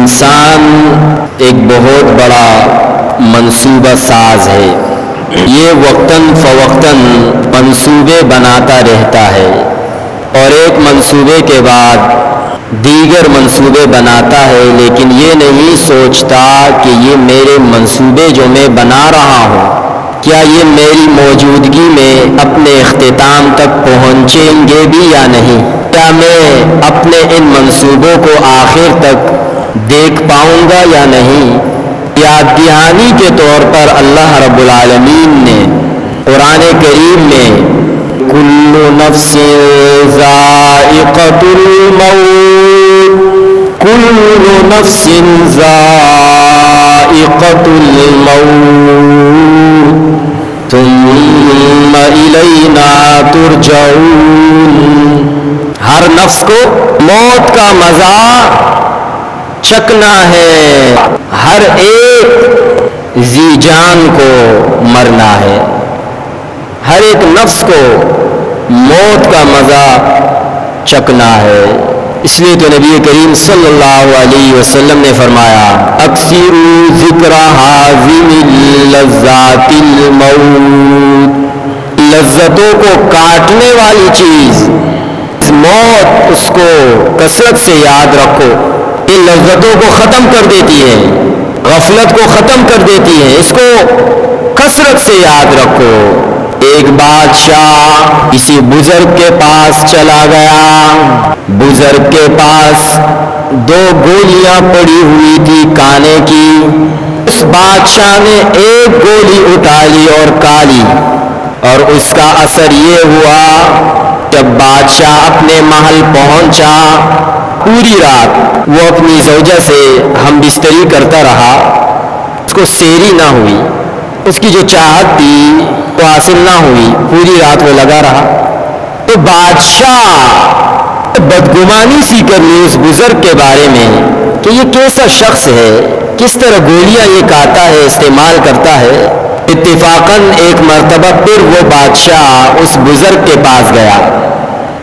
انسان ایک بہت بڑا منصوبہ ساز ہے. یہ وقتاً فوقتاً منصوبے بناتا رہتا ہے اور ایک منصوبے کے بعد دیگر منصوبے بناتا ہے، لیکن یہ نہیں سوچتا کہ یہ میرے منصوبے جو میں بنا رہا ہوں کیا یہ میری موجودگی میں اپنے اختتام تک پہنچیں گے بھی یا نہیں، کیا میں اپنے ان منصوبوں کو آخر تک دیکھ پاؤں گا یا نہیں. یاد دہانی کے طور پر اللہ رب العالمین نے قرآن کریم میں کل نفس ذائقۃ الموت، کل نفس ذائقۃ الموت ثم الینا ترجعون. ہر نفس کو موت کا مزہ چکنا ہے، ہر ایک ذی جان کو مرنا ہے، ہر ایک نفس کو موت کا مزہ چکنا ہے. اس لیے تو نبی کریم صلی اللہ علیہ وسلم نے فرمایا اکثروا ذکر حازم اللذات الموت، لذتوں کو کاٹنے والی چیز موت، اس کو کثرت سے یاد رکھو. یہ لذتوں کو ختم کر دیتی ہے، غفلت کو ختم کر دیتی ہے، اس کو کثرت سے یاد رکھو. ایک بادشاہ کسی بزرگ کے پاس چلا گیا، بزرگ کے پاس 2 گولیاں پڑی ہوئی تھی کانے کی. اس بادشاہ نے ایک گولی اٹھا لی اور کھا لی، اور اس کا اثر یہ ہوا جب بادشاہ اپنے محل پہنچا پوری رات وہ اپنی زوجہ سے ہم بستری کرتا رہا، اس کو سیری نہ ہوئی، اس کی جو چاہت تھی وہ حاصل نہ ہوئی، پوری رات وہ لگا رہا. تو بادشاہ بدگمانی سی کر لی اس بزرگ کے بارے میں کہ یہ کیسا شخص ہے، کس طرح گولیاں یہ کھاتا ہے، استعمال کرتا ہے. اتفاقاً ایک مرتبہ پھر وہ بادشاہ اس بزرگ کے پاس گیا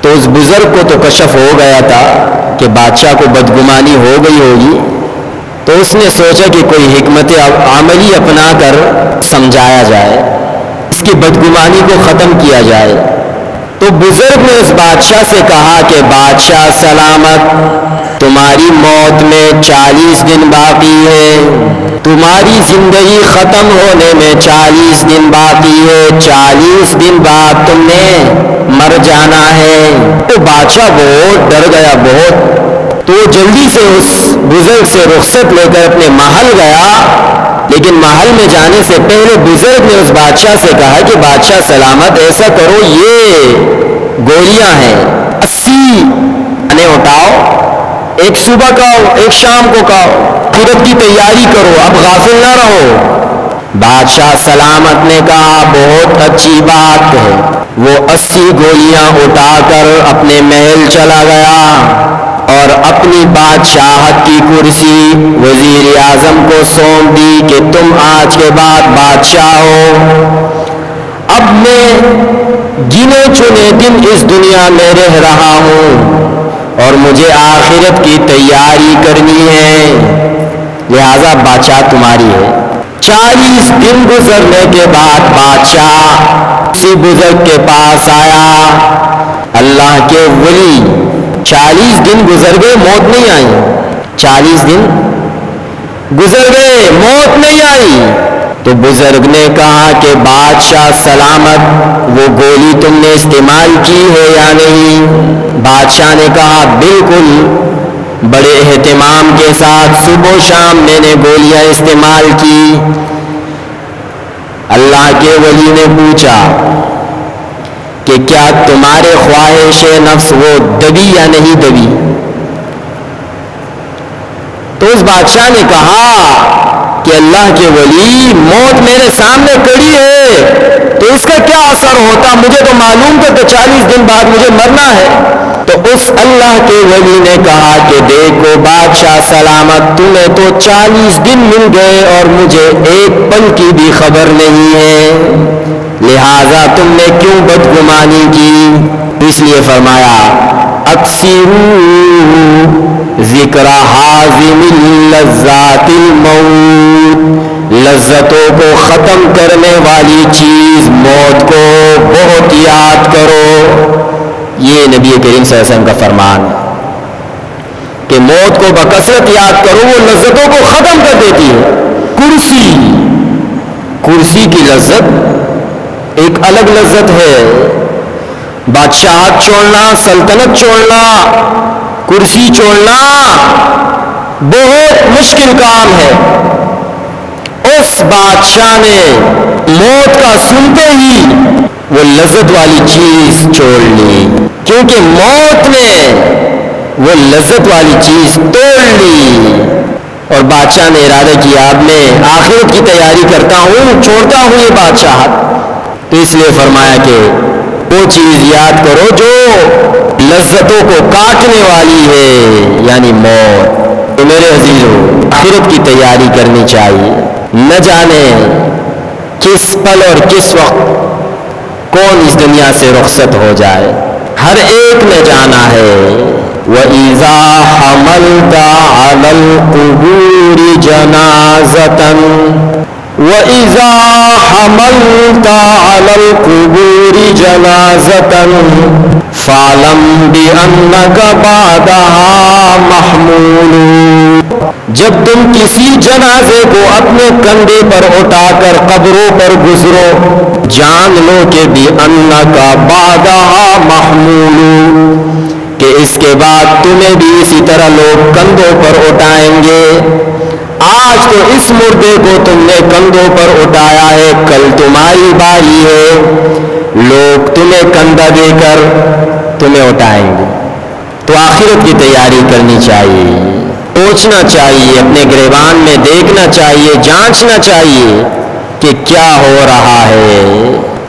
تو اس بزرگ کو تو کشف ہو گیا تھا کہ بادشاہ کو بدگمانی ہو گئی ہوگی. تو اس نے سوچا کہ کوئی حکمت عملی اپنا کر سمجھایا جائے، اس کی بدگمانی کو ختم کیا جائے. تو بزرگ نے اس بادشاہ سے کہا کہ بادشاہ سلامت، تمہاری موت میں 40 دن باقی ہے، تمہاری زندگی ختم ہونے میں 40 دن باقی ہے، 40 دن بعد تم نے مر جانا ہے. تو بادشاہ بہت ڈر گیا، بہت. تو وہ جلدی سے اس بزرگ سے رخصت لے کر اپنے محل گیا، لیکن محل میں جانے سے پہلے بزرگ نے اس بادشاہ سے کہا کہ بادشاہ سلامت، ایسا کرو یہ گولیاں ہیں 80 انے اٹھاؤ، ایک صبح کھاؤ ایک شام کو کھاؤ، آخرت کی تیاری کرو، اب غافل نہ رہو. بادشاہ سلامت نے کہا بہت اچھی بات ہے. وہ 80 گولیاں اٹھا کر اپنے محل چلا گیا اور اپنی بادشاہت کی کرسی وزیر اعظم کو سونپ دی کہ تم آج کے بعد بادشاہ ہو. اب میں گنے چنے دن اس دنیا میں رہ رہا ہوں اور مجھے آخرت کی تیاری کرنی ہے، لہذا بادشاہ تمہاری ہے. 40 دن گزرنے کے بعد بادشاہ اسی بزرگ کے پاس آیا. اللہ کے ولی 40 دن گزر گئے، موت نہیں آئی. 40 دن گزر گئے، موت نہیں آئی. تو بزرگ نے کہا کہ بادشاہ سلامت، وہ گولی تم نے استعمال کی ہے یا نہیں؟ بادشاہ نے کہا بالکل، بڑے اہتمام کے ساتھ صبح و شام میں نے گولیاں استعمال کی. اللہ کے ولی نے پوچھا کہ کیا تمہارے خواہش نفس وہ دبی یا نہیں دبی؟ تو اس بادشاہ نے کہا کہ اللہ کے ولی، موت میرے سامنے کھڑی ہے تو اس کا کیا اثر ہوتا، مجھے تو معلوم تھا کہ 40 دن بعد مجھے مرنا ہے. تو اس اللہ کے ولی نے کہا کہ دیکھو بادشاہ سلامت، تمہیں تو 40 دن مل گئے اور مجھے ایک پل کی بھی خبر نہیں ہے، لہذا تم نے کیوں بدگمانی کی؟ اس لیے فرمایا اکثروا ذکر ذکر حازم اللذات الموت، لذتوں کو ختم کرنے والی چیز موت کو بہت یاد کرو۔ یہ نبی کریم صلی اللہ علیہ وسلم کا فرمان ہے کہ موت کو بکثرت یاد کرو، وہ لذتوں کو ختم کر دیتی ہے۔ کرسی کی لذت ایک الگ لذت ہے، بادشاہت چھوڑنا، سلطنت چھوڑنا، کرسی چھوڑنا بہت مشکل کام ہے۔ اس بادشاہ نے موت کا سنتے ہی وہ لذت والی چیز چھوڑ لی، کیونکہ موت نے وہ لذت والی چیز توڑ لی، اور بادشاہ نے ارادہ کیا اب میں آخرت کی تیاری کرتا ہوں، چھوڑتا ہوں یہ بادشاہت۔ تو اس لیے فرمایا کہ وہ چیز یاد کرو جو لذتوں کو کاٹنے والی ہے، یعنی موت۔ تو میرے عزیزو، آخرت کی تیاری کرنی چاہیے، نہ جانے کس پل اور کس وقت کون اس دنیا سے رخصت ہو جائے، ہر ایک نے جانا ہے۔ وَإِذَا حَمَلْتَ عَلَى الْقُبُورِ جَنَازَةً وَإِذَا حَمَلْتَ عَلَى الْقُبُورِ جَنَازَةً فَاعْلَمْ بِأَنَّكَ بَعْدَهَا مَحْمُولٌ، جب تم کسی جنازے کو اپنے کندھے پر اٹھا کر قبروں پر گزرو، جان لو کہ بِأَنَّكَ بَعْدَهَا مَحْمُولٌ، کہ اس کے بعد تمہیں بھی اسی طرح لوگ کندھوں پر اٹھائیں گے۔ آج تو اس مردے کو تم نے کندھوں پر اٹھایا ہے، کل تمہاری باری ہے، لوگ تمہیں کندھا دے کر تمہیں اٹھائیں گے۔ تو آخرت کی تیاری کرنی چاہیے، سوچنا چاہیے، اپنے گریبان میں دیکھنا چاہیے، جانچنا چاہیے کہ کیا ہو رہا ہے،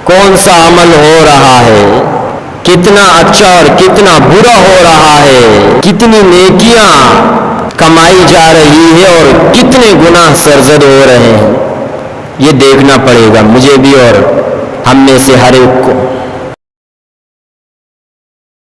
کون سا عمل ہو رہا ہے، کتنا اچھا اور کتنا برا ہو رہا ہے، کتنی نیکیاں کمائی جا رہی ہے اور کتنے گناہ سرزد ہو رہے ہیں۔ یہ دیکھنا پڑے گا مجھے بھی اور ہم میں سے ہر ایک کو۔